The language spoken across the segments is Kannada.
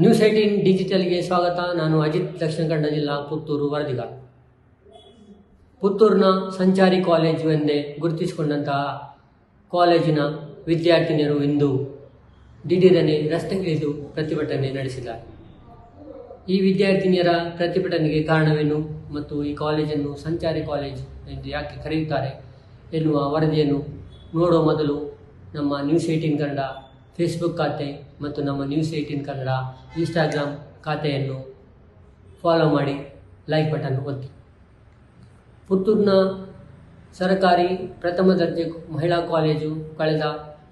ನ್ಯೂಸ್ 18 ಡಿಜಿಟಲ್ಗೆ ಸ್ವಾಗತ. ನಾನು ಅಜಿತ್, ದಕ್ಷಿಣ ಕನ್ನಡ ಜಿಲ್ಲಾ, ಪುತ್ತೂರು ವರದಿಗಾರ. ಪುತ್ತೂರಿನ ಸಂಚಾರಿ ಕಾಲೇಜು ಎಂದೇ ಗುರುತಿಸಿಕೊಂಡಂತಹ ಕಾಲೇಜಿನ ವಿದ್ಯಾರ್ಥಿನಿಯರು ಇಂದು ದಿಢೀರನೆ ರಸ್ತೆಗಿಳಿದು ಪ್ರತಿಭಟನೆ ನಡೆಸಿದ್ದಾರೆ. ಈ ವಿದ್ಯಾರ್ಥಿನಿಯರ ಪ್ರತಿಭಟನೆಗೆ ಕಾರಣವೇನು ಮತ್ತು ಈ ಕಾಲೇಜನ್ನು ಸಂಚಾರಿ ಕಾಲೇಜ್ ಎಂದು ಯಾಕೆ ಕರೆಯುತ್ತಾರೆ ಎನ್ನುವ ವರದಿಯನ್ನು ನೋಡುವ ಮೊದಲು ನಮ್ಮ ನ್ಯೂಸ್ 18 ಕನ್ನಡ ಫೇಸ್ಬುಕ್ ಖಾತೆ ಮತ್ತು ನಮ್ಮ ನ್ಯೂಸ್ 18 ಕನ್ನಡ ಇನ್ಸ್ಟಾಗ್ರಾಮ್ ಖಾತೆಯನ್ನು ಫಾಲೋ ಮಾಡಿ, ಲೈಕ್ ಬಟನ್ ಒತ್ತಿ. ಪುತ್ತೂರಿನ ಸರ್ಕಾರಿ ಪ್ರಥಮ ದರ್ಜೆ ಮಹಿಳಾ ಕಾಲೇಜು ಕಳೆದ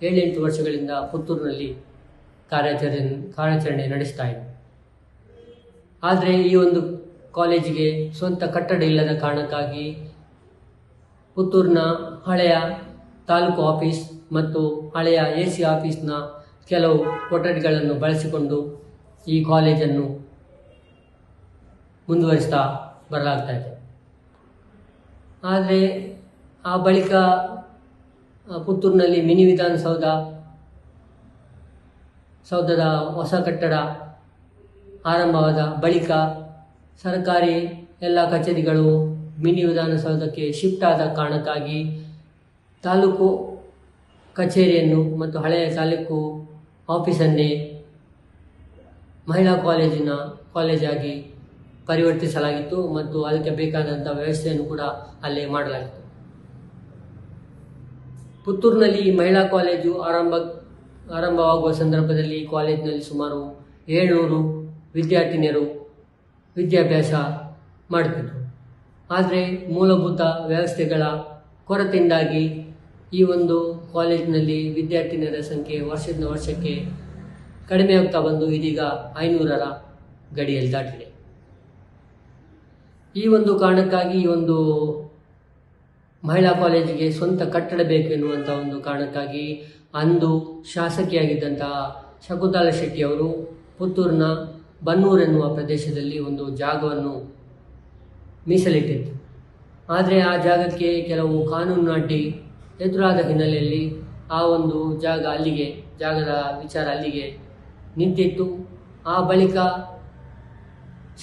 7-8 ವರ್ಷಗಳಿಂದ ಪುತ್ತೂರಿನಲ್ಲಿ ಕಾರ್ಯಾಚರಣೆ ನಡೆಸ್ತಾ ಇದೆ. ಆದರೆ ಈ ಒಂದು ಕಾಲೇಜಿಗೆ ಸ್ವಂತ ಕಟ್ಟಡ ಇಲ್ಲದ ಕಾರಣಕ್ಕಾಗಿ ಪುತ್ತೂರಿನ ಹಳೆಯ ತಾಲೂಕು ಆಫೀಸ್ ಮತ್ತು ಹಳೆಯ AC ಆಫೀಸ್ನ ಕೆಲವು ಕೊಠಡಿಗಳನ್ನು ಬಳಸಿಕೊಂಡು ಈ ಕಾಲೇಜನ್ನು ಮುಂದುವರಿಸ್ತಾ ಬರಲಾಗ್ತಾ ಇದೆ. ಆದರೆ ಆ ಬಳಿಕ ಪುತ್ತೂರಿನಲ್ಲಿ ಮಿನಿ ವಿಧಾನಸೌಧದ ಹೊಸ ಕಟ್ಟಡ ಆರಂಭವಾದ ಬಳಿಕ ಸರ್ಕಾರಿ ಎಲ್ಲ ಕಚೇರಿಗಳು ಮಿನಿ ವಿಧಾನಸೌಧಕ್ಕೆ ಶಿಫ್ಟ್ ಆದ ಕಾರಣಕ್ಕಾಗಿ ತಾಲೂಕು ಕಚೇರಿಯನ್ನು ಮತ್ತು ಹಳೆಯ ತಾಲೂಕು ಆಫೀಸನ್ನೇ ಮಹಿಳಾ ಕಾಲೇಜಾಗಿ ಪರಿವರ್ತಿಸಲಾಗಿತ್ತು ಮತ್ತು ಅದಕ್ಕೆ ಬೇಕಾದಂಥ ವ್ಯವಸ್ಥೆಯನ್ನು ಕೂಡ ಅಲ್ಲೇ ಮಾಡಲಾಗಿತ್ತು. ಪುತ್ತೂರಿನಲ್ಲಿ ಈ ಮಹಿಳಾ ಕಾಲೇಜು ಆರಂಭವಾಗುವ ಸಂದರ್ಭದಲ್ಲಿ ಈ ಕಾಲೇಜಿನಲ್ಲಿ ಸುಮಾರು 700 ವಿದ್ಯಾರ್ಥಿನಿಯರು ವಿದ್ಯಾಭ್ಯಾಸ ಮಾಡುತ್ತಿದ್ದರು. ಆದರೆ ಮೂಲಭೂತ ವ್ಯವಸ್ಥೆಗಳ ಕೊರತೆಯಿಂದಾಗಿ ಈ ಒಂದು ಕಾಲೇಜಿನಲ್ಲಿ ವಿದ್ಯಾರ್ಥಿನಿಯರ ಸಂಖ್ಯೆ ವರ್ಷದಿಂದ ವರ್ಷಕ್ಕೆ ಕಡಿಮೆ ಆಗ್ತಾ ಬಂದು ಇದೀಗ 500ರ ಗಡಿಯಲ್ಲಿ ದಾಟಿದೆ. ಈ ಒಂದು ಕಾರಣಕ್ಕಾಗಿ ಈ ಒಂದು ಮಹಿಳಾ ಕಾಲೇಜಿಗೆ ಸ್ವಂತ ಕಟ್ಟಡ ಬೇಕು ಎನ್ನುವಂಥ ಒಂದು ಕಾರಣಕ್ಕಾಗಿ ಅಂದು ಶಾಸಕಿಯಾಗಿದ್ದಂತಹ ಶಕುಂತಲಾ ಶೆಟ್ಟಿಯವರು ಪುತ್ತೂರಿನ ಬನ್ನೂರು ಎನ್ನುವ ಪ್ರದೇಶದಲ್ಲಿ ಒಂದು ಜಾಗವನ್ನು ಮೀಸಲಿಟ್ಟಿತ್ತು. ಆದರೆ ಆ ಜಾಗಕ್ಕೆ ಕೆಲವು ಕಾನೂನು ಅಡ್ಡಿ ಎದುರಾದ ಹಿನ್ನೆಲೆಯಲ್ಲಿ ಆ ಒಂದು ಜಾಗದ ವಿಚಾರ ಅಲ್ಲಿಗೆ ನಿಂತಿತ್ತು. ಆ ಬಳಿಕ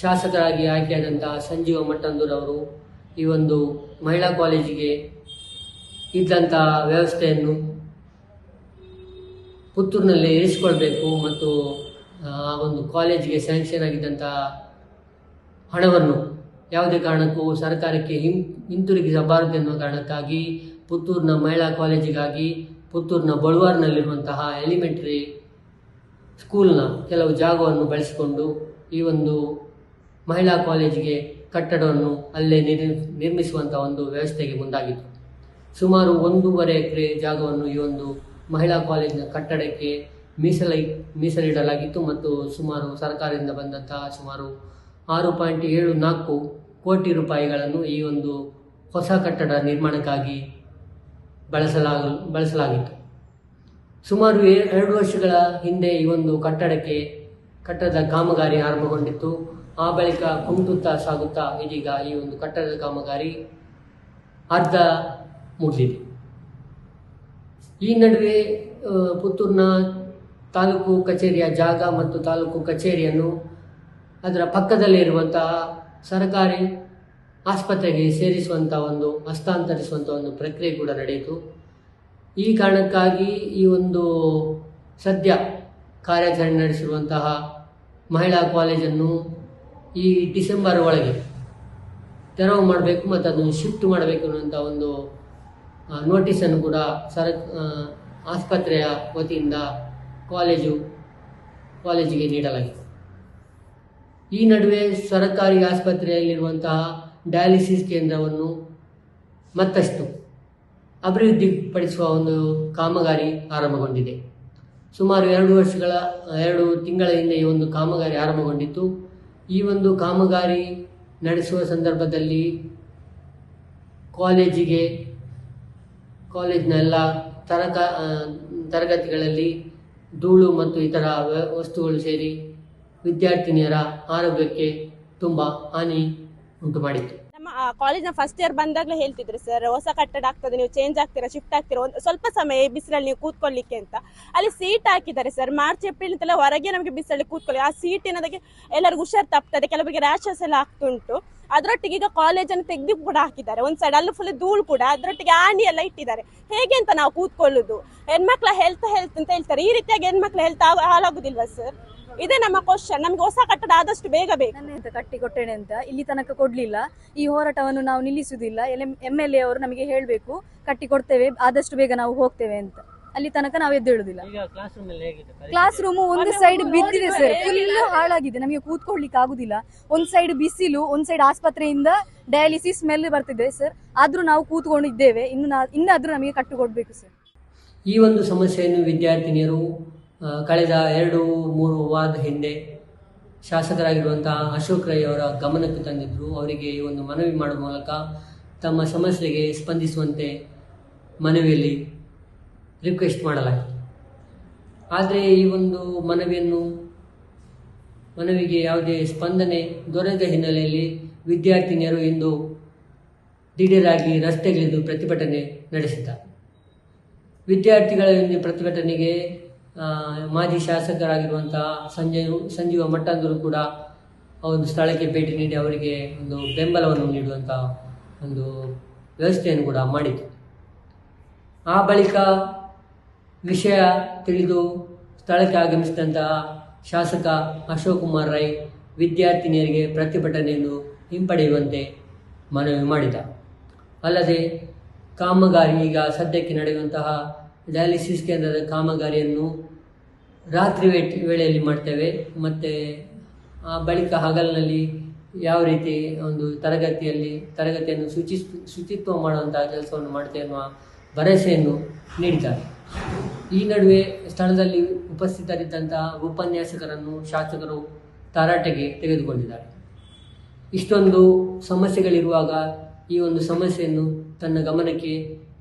ಶಾಸಕರಾಗಿ ಆಯ್ಕೆಯಾದಂತಹ ಸಂಜೀವ ಮಟ್ಟಂದೂರವರು ಈ ಒಂದು ಮಹಿಳಾ ಕಾಲೇಜಿಗೆ ಇದ್ದಂತಹ ವ್ಯವಸ್ಥೆಯನ್ನು ಪುತ್ತೂರಿನಲ್ಲಿ ಇರಿಸಿಕೊಳ್ಬೇಕು ಮತ್ತು ಆ ಒಂದು ಕಾಲೇಜಿಗೆ ಸ್ಯಾಂಕ್ಷನ್ ಆಗಿದ್ದಂತಹ ಹಣವನ್ನು ಯಾವುದೇ ಕಾರಣಕ್ಕೂ ಸರ್ಕಾರಕ್ಕೆ ಹಿಂತಿರುಗಿಸಬಾರದು ಎನ್ನುವ ಕಾರಣಕ್ಕಾಗಿ ಪುತ್ತೂರಿನ ಮಹಿಳಾ ಕಾಲೇಜಿಗಾಗಿ ಪುತ್ತೂರಿನ ಬಳುವಾರ್ನಲ್ಲಿರುವಂತಹ ಎಲಿಮೆಂಟರಿ ಸ್ಕೂಲ್ನ ಕೆಲವು ಜಾಗವನ್ನು ಬಳಸಿಕೊಂಡು ಈ ಒಂದು ಮಹಿಳಾ ಕಾಲೇಜಿಗೆ ಕಟ್ಟಡವನ್ನು ಅಲ್ಲೇ ನಿರ್ಮಿಸುವಂಥ ಒಂದು ವ್ಯವಸ್ಥೆಗೆ ಮುಂದಾಗಿತ್ತು. ಸುಮಾರು 1.5 ಎಕರೆ ಜಾಗವನ್ನು ಈ ಒಂದು ಮಹಿಳಾ ಕಾಲೇಜಿನ ಕಟ್ಟಡಕ್ಕೆ ಮೀಸಲಿಡಲಾಗಿತ್ತು ಮತ್ತು ಸುಮಾರು ಸರ್ಕಾರದಿಂದ ಬಂದಂತಹ ಸುಮಾರು 6.74 ಕೋಟಿ ರೂಪಾಯಿಗಳನ್ನು ಈ ಒಂದು ಹೊಸ ಕಟ್ಟಡ ನಿರ್ಮಾಣಕ್ಕಾಗಿ ಬಳಸಲಾಗಿತ್ತು. ಸುಮಾರು 2 ವರ್ಷಗಳ ಹಿಂದೆ ಈ ಒಂದು ಕಟ್ಟಡದ ಕಾಮಗಾರಿ ಆರಂಭಗೊಂಡಿತ್ತು. ಆ ಬಳಿಕ ಕುಂಟುತ್ತಾ ಸಾಗುತ್ತಾ ಇದೀಗ ಈ ಒಂದು ಕಟ್ಟಡದ ಕಾಮಗಾರಿ ಅರ್ಧ ಮುಗಿದಿದೆ. ಈ ನಡುವೆ ಪುತ್ತೂರಿನ ತಾಲೂಕು ಕಚೇರಿಯ ಜಾಗ ಮತ್ತು ತಾಲೂಕು ಕಚೇರಿಯನ್ನು ಅದರ ಪಕ್ಕದಲ್ಲೇ ಇರುವಂತಹ ಸರ್ಕಾರಿ ಆಸ್ಪತ್ರೆಗೆ ಹಸ್ತಾಂತರಿಸುವಂಥ ಒಂದು ಪ್ರಕ್ರಿಯೆ ಕೂಡ ನಡೆಯಿತು. ಈ ಕಾರಣಕ್ಕಾಗಿ ಈ ಒಂದು ಸದ್ಯ ಕಾರ್ಯಾಚರಣೆ ನಡೆಸಿರುವಂತಹ ಮಹಿಳಾ ಕಾಲೇಜನ್ನು ಈ ಡಿಸೆಂಬರ್ ಒಳಗೆ ತೆರವು ಮಾಡಬೇಕು ಮತ್ತು ಅದನ್ನು ಶಿಫ್ಟ್ ಮಾಡಬೇಕು ಅನ್ನುವಂಥ ಒಂದು ನೋಟಿಸನ್ನು ಕೂಡ ಆಸ್ಪತ್ರೆಯ ವತಿಯಿಂದ ಕಾಲೇಜಿಗೆ ನೀಡಲಾಗಿದೆ. ಈ ನಡುವೆ ಸರ್ಕಾರಿ ಆಸ್ಪತ್ರೆಯಲ್ಲಿರುವಂತಹ ಡಯಾಲಿಸಿಸ್ ಕೇಂದ್ರವನ್ನು ಮತ್ತಷ್ಟು ಅಭಿವೃದ್ಧಿಪಡಿಸುವ ಒಂದು ಕಾಮಗಾರಿ ಆರಂಭಗೊಂಡಿದೆ. ಸುಮಾರು 2 ತಿಂಗಳ ಹಿಂದೆ ಈ ಒಂದು ಕಾಮಗಾರಿ ಆರಂಭಗೊಂಡಿತ್ತು. ಈ ಒಂದು ಕಾಮಗಾರಿ ನಡೆಸುವ ಸಂದರ್ಭದಲ್ಲಿ ಕಾಲೇಜಿನ ಎಲ್ಲ ತರಗತಿಗಳಲ್ಲಿ ಧೂಳು ಮತ್ತು ಇತರ ವಸ್ತುಗಳು ಸೇರಿ ವಿದ್ಯಾರ್ಥಿನಿಯರ ಆರೋಗ್ಯಕ್ಕೆ ತುಂಬ ಹಾನಿ ಉಂಟು ಮಾಡಿತ್ತು. ನಮ್ಮ ಕಾಲೇಜ್ನ ಫಸ್ಟ್ ಇಯರ್ ಬಂದಾಗಲೇ ಹೇಳ್ತಿದ್ರು ಸರ್, ಹೊಸ ಕಟ್ಟಡ ಆಗ್ತದೆ, ನೀವು ಚೇಂಜ್ ಆಗ್ತೀರಾ, ಶಿಫ್ಟ್ ಆಗ್ತೀರಾ, ಒಂದು ಸ್ವಲ್ಪ ಸಮಯ ಬಿಸಿಲಲ್ಲಿ ನೀವು ಕೂತ್ಕೊಳ್ಳಿಕ್ಕೆ ಅಂತ. ಅಲ್ಲಿ ಸೀಟ್ ಹಾಕಿದ್ದಾರೆ ಸರ್, ಮಾರ್ಚ್ ಏಪ್ರಿಲ್ ಅಂತೆಲ್ಲ ಹೊರಗೆ ನಮಗೆ ಬಿಸಿಲಲ್ಲಿ ಕೂತ್ಕೊಳ್ಳಿ. ಆ ಸೀಟ್ ಏನೋದಕ್ಕೆ ಎಲ್ಲರಿಗೂ ಹುಷಾರು ತಪ್ತದೆ, ಕೆಲವರಿಗೆ ರ್ಯಾಷಸ್ ಎಲ್ಲ ಆಗ್ತುಂಟು. ಅದರೊಟ್ಟಿಗೆ ಈಗ ಕಾಲೇಜನ್ನು ತೆಗೆದು ಕೂಡ ಹಾಕಿದ್ದಾರೆ, ಒಂದು ಸೈಡ್ ಅಲ್ಲೂ ಫುಲ್ ಧೂಳು ಕೂಡ, ಅದರೊಟ್ಟಿಗೆ ಆಣಿ ಎಲ್ಲ ಇಟ್ಟಿದ್ದಾರೆ. ಹೇಗೆ ಅಂತ ನಾವು ಕೂತ್ಕೊಳ್ಳುದು? ಹೆಣ್ಮಕ್ಳ ಹೆಲ್ತ್ ಅಂತ ಹೇಳ್ತಾರೆ, ಈ ರೀತಿಯಾಗಿ ಹೆಣ್ಮಕ್ಳ ಹೆಲ್ತ್ ಹಾಳಾಗುದಿಲ್ವಾ ಸರ್? ಇದೇ ನಮ್ಮ ಕ್ವಶನ್. ನಮ್ಗೆ ಹೊಸ ಕಟ್ಟಡ ಆದಷ್ಟು ಬೇಗ ಬೇಕು. ಅಂತ ಕಟ್ಟಿ ಕೊಟ್ಟೇನೆ ಅಂತ ಇಲ್ಲಿ ತನಕ ಕೊಡ್ಲಿಲ್ಲ. ಈ ಹೋರಾಟವನ್ನು ನಾವು ನಿಲ್ಲಿಸುವುದಿಲ್ಲ. MLA ಅವರು ನಮಗೆ ಹೇಳಬೇಕು, ಕಟ್ಟಿ ಕೊಡ್ತೇವೆ, ಆದಷ್ಟು ಬೇಗ ನಾವು ಹೋಗ್ತೇವೆ ಅಂತ. ಅಲ್ಲಿ ತನಕ ನಾವು ಎದ್ದೇಳುದಿಲ್ಲ. ಕ್ಲಾಸ್ ರೂಮ್ ಒಂದು ಸೈಡ್ ಬಿದ್ದಿದೆ ಸರ್, ಫುಲ್ ಹಾಳಾಗಿದೆ, ನಮಗೆ ಕೂತ್ಕೊಳ್ಳಿಕ್ಕೆ ಆಗುದಿಲ್ಲ. ಒಂದ್ ಸೈಡ್ ಬಿಸಿಲು, ಒಂದ್ ಸೈಡ್ ಆಸ್ಪತ್ರೆಯಿಂದ ಡಯಾಲಿಸಿಸ್ ಸ್ಮೆಲ್ ಬರ್ತಿದೆ ಸರ್. ಆದ್ರೂ ನಾವು ಕೂತ್ಕೊಂಡಿದ್ದೇವೆ. ಇನ್ನಾದ್ರೂ ನಮಗೆ ಕಟ್ಟು ಕೊಡ್ಬೇಕು ಸರ್. ಈ ಒಂದು ಸಮಸ್ಯೆಯನ್ನು ವಿದ್ಯಾರ್ಥಿನಿಯರು ಕಳೆದ 2-3 ವಾರದ ಹಿಂದೆ ಶಾಸಕರಾಗಿರುವಂತಹ ಅಶೋಕ್ ರೈ ಅವರ ಗಮನಕ್ಕೆ ತಂದಿದ್ದರು. ಅವರಿಗೆ ಈ ಒಂದು ಮನವಿ ಮಾಡುವ ಮೂಲಕ ತಮ್ಮ ಸಮಸ್ಯೆಗೆ ಸ್ಪಂದಿಸುವಂತೆ ಮನವಿಯಲ್ಲಿ ರಿಕ್ವೆಸ್ಟ್ ಮಾಡಲಾಯಿತು. ಆದರೆ ಈ ಒಂದು ಮನವಿಗೆ ಯಾವುದೇ ಸ್ಪಂದನೆ ದೊರೆಯದ ಹಿನ್ನೆಲೆಯಲ್ಲಿ ವಿದ್ಯಾರ್ಥಿನಿಯರು ಇಂದು ದಿಢೀರಾಗಿ ರಸ್ತೆಗಿಳಿದು ಪ್ರತಿಭಟನೆ ನಡೆಸಿದ್ದಾರೆ. ವಿದ್ಯಾರ್ಥಿಗಳ ಪ್ರತಿಭಟನೆಗೆ ಮಾಜಿ ಶಾಸಕರಾಗಿರುವಂತಹ ಸಂಜೀವ ಮಟ್ಟಂದರು ಕೂಡ ಒಂದು ಸ್ಥಳಕ್ಕೆ ಭೇಟಿ ನೀಡಿ ಅವರಿಗೆ ಒಂದು ಬೆಂಬಲವನ್ನು ನೀಡುವಂಥ ಒಂದು ವ್ಯವಸ್ಥೆಯನ್ನು ಕೂಡ ಮಾಡಿತು. ಆ ಬಳಿಕ ವಿಷಯ ತಿಳಿದು ಸ್ಥಳಕ್ಕೆ ಆಗಮಿಸಿದಂತಹ ಶಾಸಕ ಅಶೋಕ್ ಕುಮಾರ್ ರೈ ವಿದ್ಯಾರ್ಥಿನಿಯರಿಗೆ ಪ್ರತಿಭಟನೆಯನ್ನು ಹಿಂಪಡೆಯುವಂತೆ ಮನವಿ ಮಾಡಿದ. ಅಲ್ಲದೆ ಕಾಮಗಾರಿ, ಈಗ ಸದ್ಯಕ್ಕೆ ನಡೆಯುವಂತಹ ಡಯಾಲಿಸಿಸ್ ಕೇಂದ್ರದ ಕಾಮಗಾರಿಯನ್ನು ರಾತ್ರಿ ವೇಳೆಯಲ್ಲಿ ಮಾಡ್ತೇವೆ, ಮತ್ತು ಆ ಬಳಿಕ ಹಗಲಿನಲ್ಲಿ ಯಾವ ರೀತಿ ಒಂದು ತರಗತಿಯನ್ನು ಶುಚಿತ್ವ ಮಾಡುವಂತಹ ಕೆಲಸವನ್ನು ಮಾಡ್ತೇವೆ ಎನ್ನುವ ಭರವಸೆಯನ್ನು ನೀಡಿದ್ದಾರೆ. ಈ ನಡುವೆ ಸ್ಥಳದಲ್ಲಿ ಉಪಸ್ಥಿತರಿದ್ದಂತಹ ಉಪನ್ಯಾಸಕರನ್ನು ಶಾಸಕರು ತರಾಟೆಗೆ ತೆಗೆದುಕೊಂಡಿದ್ದಾರೆ. ಇಷ್ಟೊಂದು ಸಮಸ್ಯೆಗಳಿರುವಾಗ ಈ ಒಂದು ಸಮಸ್ಯೆಯನ್ನು ತನ್ನ ಗಮನಕ್ಕೆ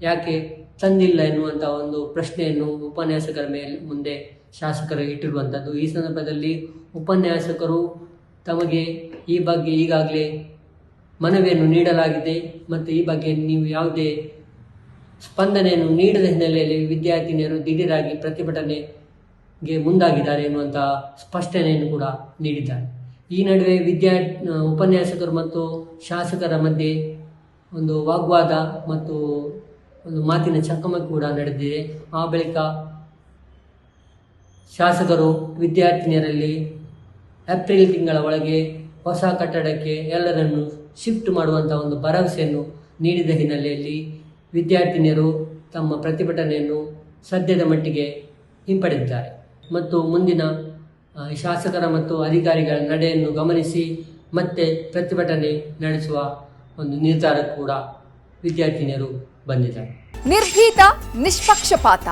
ಯಾಕೆ ತಂದಿಲ್ಲ ಎನ್ನುವಂಥ ಒಂದು ಪ್ರಶ್ನೆಯನ್ನು ಉಪನ್ಯಾಸಕರ ಮುಂದೆ ಶಾಸಕರು ಇಟ್ಟಿರುವಂಥದ್ದು. ಈ ಸಂದರ್ಭದಲ್ಲಿ ಉಪನ್ಯಾಸಕರು ತಮಗೆ ಈ ಬಗ್ಗೆ ಈಗಾಗಲೇ ಮನವಿಯನ್ನು ನೀಡಲಾಗಿದೆ ಮತ್ತು ಈ ಬಗ್ಗೆ ನೀವು ಯಾವುದೇ ಸ್ಪಂದನೆಯನ್ನು ನೀಡದ ಹಿನ್ನೆಲೆಯಲ್ಲಿ ವಿದ್ಯಾರ್ಥಿನಿಯರು ದಿಢೀರಾಗಿ ಪ್ರತಿಭಟನೆಗೆ ಮುಂದಾಗಿದ್ದಾರೆ ಎನ್ನುವಂಥ ಸ್ಪಷ್ಟನೆಯನ್ನು ಕೂಡ ನೀಡಿದ್ದಾರೆ. ಈ ನಡುವೆ ಉಪನ್ಯಾಸಕರು ಮತ್ತು ಶಾಸಕರ ಮಧ್ಯೆ ಒಂದು ವಾಗ್ವಾದ ಮತ್ತು ಒಂದು ಮಾತಿನ ಚಕಮಕಿ ಕೂಡ ನಡೆದಿದೆ. ಆ ಬಳಿಕ ಶಾಸಕರು ವಿದ್ಯಾರ್ಥಿನಿಯರಲ್ಲಿ ಏಪ್ರಿಲ್ ತಿಂಗಳ ಒಳಗೆ ಹೊಸ ಕಟ್ಟಡಕ್ಕೆ ಎಲ್ಲರನ್ನು ಶಿಫ್ಟ್ ಮಾಡುವಂಥ ಒಂದು ಭರವಸೆಯನ್ನು ನೀಡಿದ ಹಿನ್ನೆಲೆಯಲ್ಲಿ ವಿದ್ಯಾರ್ಥಿನಿಯರು ತಮ್ಮ ಪ್ರತಿಭಟನೆಯನ್ನು ಸದ್ಯದ ಮಟ್ಟಿಗೆ ಹಿಂಪಡೆದಿದ್ದಾರೆ ಮತ್ತು ಮುಂದಿನ ಶಾಸಕರ ಮತ್ತು ಅಧಿಕಾರಿಗಳ ನಡೆಯನ್ನು ಗಮನಿಸಿ ಮತ್ತೆ ಪ್ರತಿಭಟನೆ ನಡೆಸುವ ಒಂದು ನಿರ್ಧಾರ ಕೂಡ ವಿದ್ಯಾರ್ಥಿನಿಯರು ಬಂದಿದ್ದಾರೆ. ನಿರ್ಭೀತ, ನಿಷ್ಪಕ್ಷಪಾತ,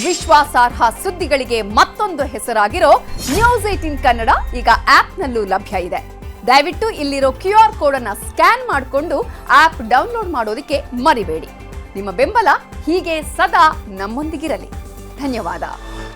ವಿಶ್ವಾಸಾರ್ಹ ಸುದ್ದಿಗಳಿಗೆ ಮತ್ತೊಂದು ಹೆಸರಾಗಿರೋ News18 ಕನ್ನಡ ಈಗ ಆಪ್ನಲ್ಲೂ ಲಭ್ಯ ಇದೆ. ದಯವಿಟ್ಟು ಇಲ್ಲಿರೋ QR ಕೋಡ್ ಅನ್ನು ಸ್ಕ್ಯಾನ್ ಮಾಡಿಕೊಂಡು ಆಪ್ ಡೌನ್ಲೋಡ್ ಮಾಡೋದಕ್ಕೆ ಮರಿಬೇಡಿ. ನಿಮ್ಮ ಬೆಂಬಲ ಹೀಗೆ ಸದಾ ನಮ್ಮೊಂದಿಗಿರಲಿ. ಧನ್ಯವಾದ.